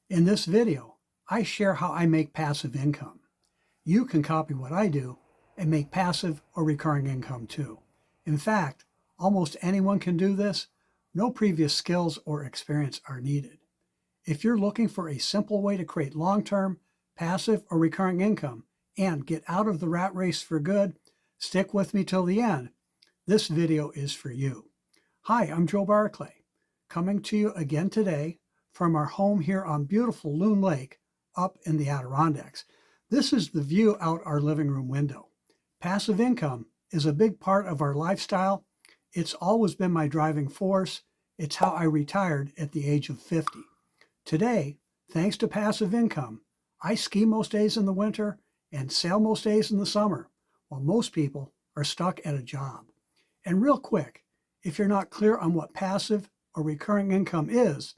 In this video, I share how I make passive income. You can copy what I do and make passive or recurring income too. In fact, almost anyone can do this. No previous skills or experience are needed. If you're looking for a simple way to create long-term, passive or recurring income and get out of the rat race for good, stick with me till the end. This video is for you. Hi, I'm Joe Barclay, coming to you again today from our home here on beautiful Loon Lake up in the Adirondacks. This is the view out our living room window. Passive income is a big part of our lifestyle. It's always been my driving force. It's how I retired at the age of 50. Today, thanks to passive income, I ski most days in the winter and sail most days in the summer, while most people are stuck at a job. And real quick, if you're not clear on what passive or recurring income is,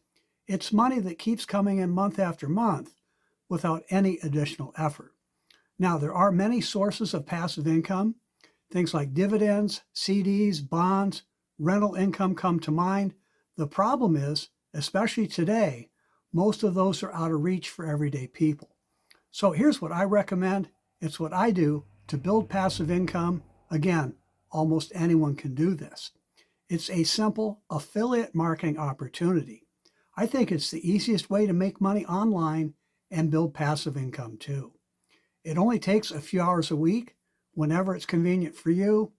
it's money that keeps coming in month after month without any additional effort. Now, there are many sources of passive income. Things like dividends, CDs, bonds, rental income come to mind. The problem is, especially today, most of those are out of reach for everyday people. So here's what I recommend. It's what I do to build passive income. Again, almost anyone can do this. It's a simple affiliate marketing opportunity. I think it's the easiest way to make money online and build passive income too. It only takes a few hours a week, whenever it's convenient for you,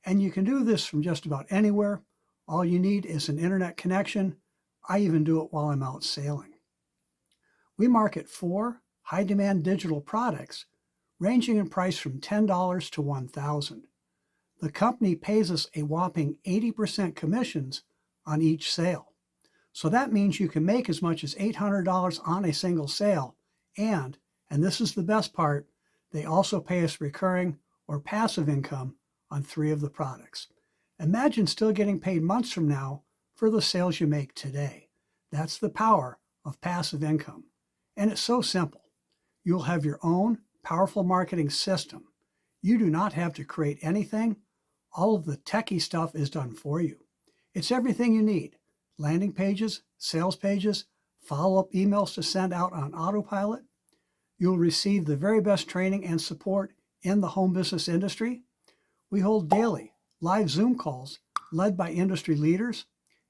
and you can do this from just about anywhere. All you need is an internet connection. I even do it while I'm out sailing. We market 4 high-demand digital products ranging in price from $10 to $1,000. The company pays us a whopping 80% commissions on each sale. So that means you can make as much as $800 on a single sale. And this is the best part, they also pay us recurring or passive income on 3 of the products. Imagine still getting paid months from now for the sales you make today. That's the power of passive income. And it's so simple. You'll have your own powerful marketing system. You do not have to create anything. All of the techie stuff is done for you. It's everything you need. Landing pages, sales pages, follow-up emails to send out on autopilot. You'll receive the very best training and support in the home business industry. We hold daily live Zoom calls led by industry leaders,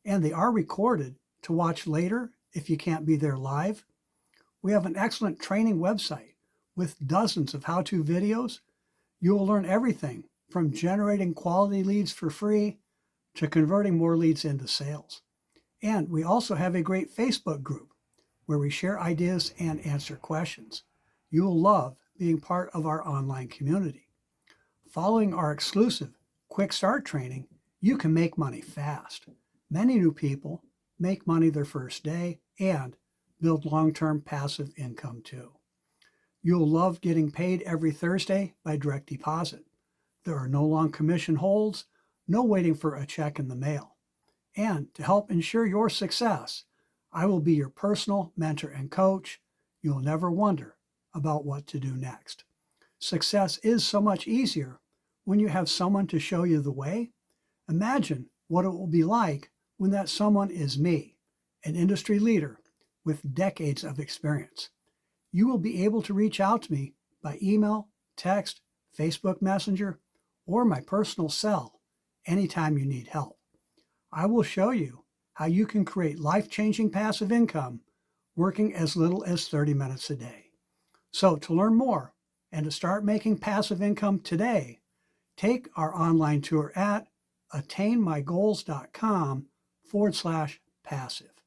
and they are recorded to watch later if you can't be there live. We have an excellent training website with dozens of how-to videos. You will learn everything from generating quality leads for free to converting more leads into sales. And we also have a great Facebook group where we share ideas and answer questions. You will love being part of our online community. Following our exclusive Quick Start training, you can make money fast. Many new people make money their first day and build long-term passive income too. You'll love getting paid every Thursday by direct deposit. There are no long commission holds, no waiting for a check in the mail. And to help ensure your success, I will be your personal mentor and coach. You'll never wonder about what to do next. Success is so much easier when you have someone to show you the way. Imagine what it will be like when that someone is me, an industry leader with decades of experience. You will be able to reach out to me by email, text, Facebook Messenger, or my personal cell anytime you need help. I will show you how you can create life-changing passive income working as little as 30 minutes a day. So to learn more and to start making passive income today, take our online tour at attainmygoals.com/passive.